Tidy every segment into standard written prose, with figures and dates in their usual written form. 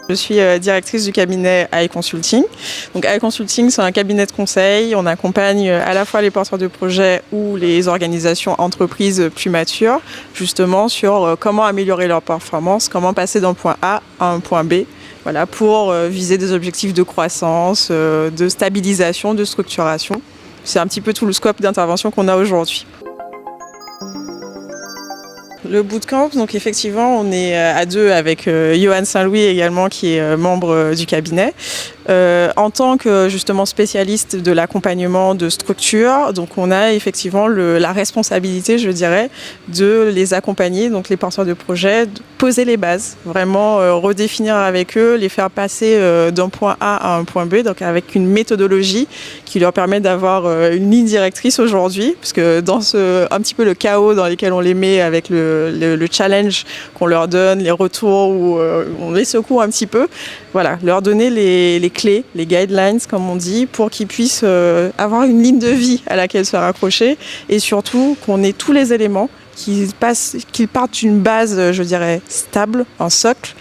Je suis directrice du cabinet AI Consulting. Donc AI Consulting, c'est un cabinet de conseil. On accompagne à la fois les porteurs de projets ou les organisations entreprises plus matures, justement sur comment améliorer leur performance, comment passer d'un point A à un point B, voilà, pour viser des objectifs de croissance, de stabilisation, de structuration. C'est un petit peu tout le scope d'intervention qu'on a aujourd'hui. Le bootcamp, donc effectivement, on est à deux avec Johan Saint-Louis également, qui est membre du cabinet. En tant que justement spécialiste de l'accompagnement de structures, donc on a effectivement la responsabilité, je dirais, de les accompagner, donc les porteurs de projets, de poser les bases, vraiment redéfinir avec eux, les faire passer d'un point A à un point B, donc avec une méthodologie qui leur permet d'avoir une ligne directrice aujourd'hui, parce que dans un petit peu le chaos dans lequel on les met avec le challenge qu'on leur donne, les retours où on les secoue un petit peu, voilà, leur donner les clés, les guidelines comme on dit, pour qu'ils puissent avoir une ligne de vie à laquelle se raccrocher et surtout qu'on ait tous les éléments, qu'ils partent d'une base, je dirais, stable, un socle,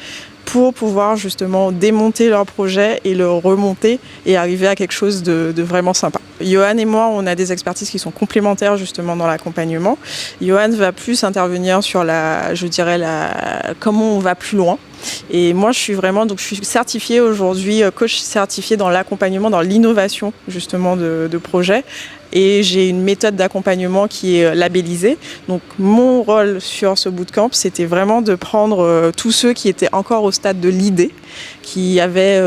pour pouvoir justement démonter leur projet et le remonter et arriver à quelque chose de vraiment sympa. Johan et moi, on a des expertises qui sont complémentaires justement dans l'accompagnement. Johan va plus intervenir sur comment on va plus loin. Et moi, je suis certifiée aujourd'hui, coach certifiée dans l'accompagnement, dans l'innovation justement de projets. Et j'ai une méthode d'accompagnement qui est labellisée. Donc mon rôle sur ce bootcamp, c'était vraiment de prendre tous ceux qui étaient encore au stade de l'idée, qui avaient,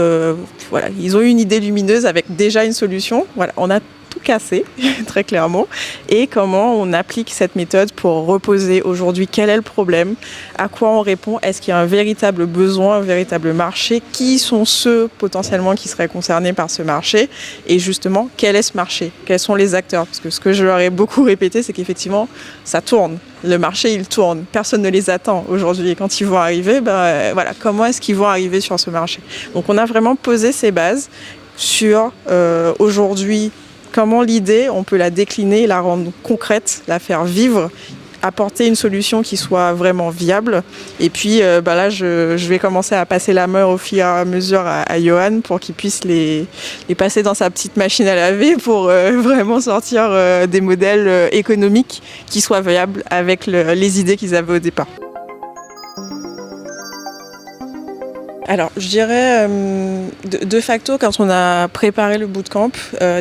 ils ont eu une idée lumineuse avec déjà une solution. Voilà, on a tout cassé, très clairement, et comment on applique cette méthode pour reposer aujourd'hui quel est le problème, à quoi on répond, est-ce qu'il y a un véritable besoin, un véritable marché, qui sont ceux potentiellement qui seraient concernés par ce marché, et justement, quel est ce marché, quels sont les acteurs, parce que ce que je leur ai beaucoup répété, c'est qu'effectivement, ça tourne. Le marché, il tourne. Personne ne les attend aujourd'hui. Et quand ils vont arriver, comment est-ce qu'ils vont arriver sur ce marché? Donc, on a vraiment posé ces bases sur aujourd'hui comment l'idée, on peut la décliner, la rendre concrète, la faire vivre, apporter une solution qui soit vraiment viable. Et puis là, je vais commencer à passer la main au fur et à mesure à Johan pour qu'il puisse les passer dans sa petite machine à laver pour vraiment sortir des modèles économiques qui soient viables avec les idées qu'ils avaient au départ. Alors, je dirais, de facto, quand on a préparé le bootcamp,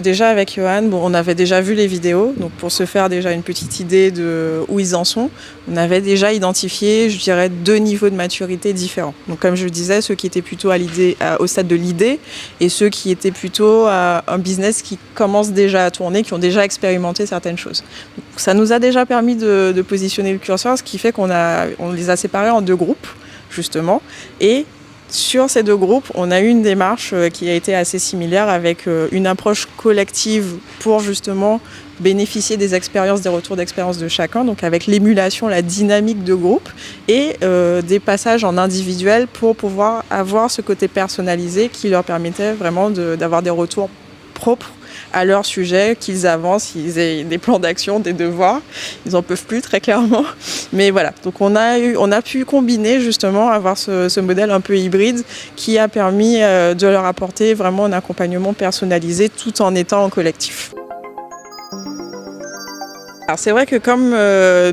déjà avec Johan, on avait déjà vu les vidéos, donc pour se faire déjà une petite idée de où ils en sont, on avait déjà identifié, je dirais, 2 niveaux de maturité différents. Donc, comme je le disais, ceux qui étaient plutôt au stade de l'idée et ceux qui étaient plutôt à un business qui commence déjà à tourner, qui ont déjà expérimenté certaines choses. Donc, ça nous a déjà permis de positionner le curseur, ce qui fait on les a séparés en 2 groupes, justement, et sur ces 2 groupes, on a eu une démarche qui a été assez similaire avec une approche collective pour justement bénéficier des expériences, des retours d'expérience de chacun, donc avec l'émulation, la dynamique de groupe et des passages en individuel pour pouvoir avoir ce côté personnalisé qui leur permettait vraiment d'avoir des retours propres à leur sujet, qu'ils avancent, qu'ils aient des plans d'action, des devoirs. Ils n'en peuvent plus, très clairement. Mais voilà, donc on a pu combiner justement, avoir ce modèle un peu hybride qui a permis de leur apporter vraiment un accompagnement personnalisé tout en étant en collectif. Alors c'est vrai que comme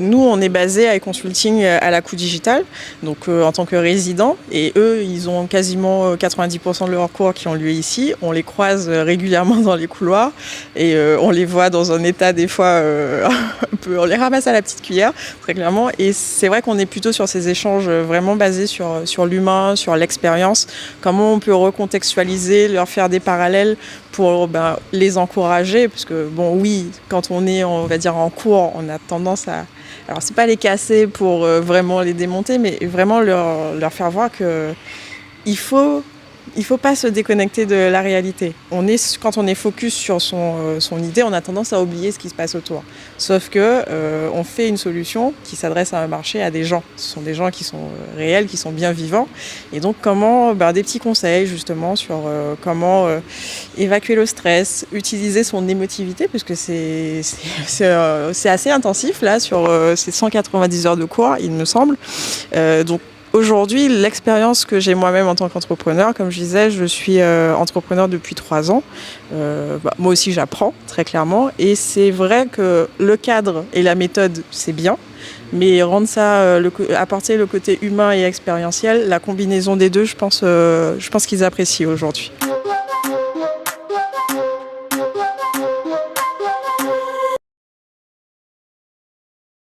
nous, on est basé à Consulting à la Coup Digital, donc en tant que résident, et eux, ils ont quasiment 90% de leurs cours qui ont lieu ici. On les croise régulièrement dans les couloirs et on les voit dans un état des fois un peu, on les ramasse à la petite cuillère, très clairement. Et c'est vrai qu'on est plutôt sur ces échanges vraiment basés sur l'humain, sur l'expérience, comment on peut recontextualiser, leur faire des parallèles pour les encourager, parce que oui, quand on est, on va dire, en cours, on a tendance à... Alors, c'est pas les casser pour vraiment les démonter, mais vraiment leur faire voir qu'il faut pas se déconnecter de la réalité. Quand on est focus sur son idée, on a tendance à oublier ce qui se passe autour. Sauf que on fait une solution qui s'adresse à un marché, à des gens. Ce sont des gens qui sont réels, qui sont bien vivants. Et donc, des petits conseils justement sur comment évacuer le stress, utiliser son émotivité, puisque c'est assez intensif là sur ces 190 heures de cours, il me semble. Donc Aujourd'hui, l'expérience que j'ai moi-même en tant qu'entrepreneur, comme je disais, je suis entrepreneur depuis 3 ans. Moi aussi, j'apprends très clairement. Et c'est vrai que le cadre et la méthode, c'est bien. Mais rendre ça, apporter le côté humain et expérientiel, la combinaison des deux, je pense qu'ils apprécient aujourd'hui.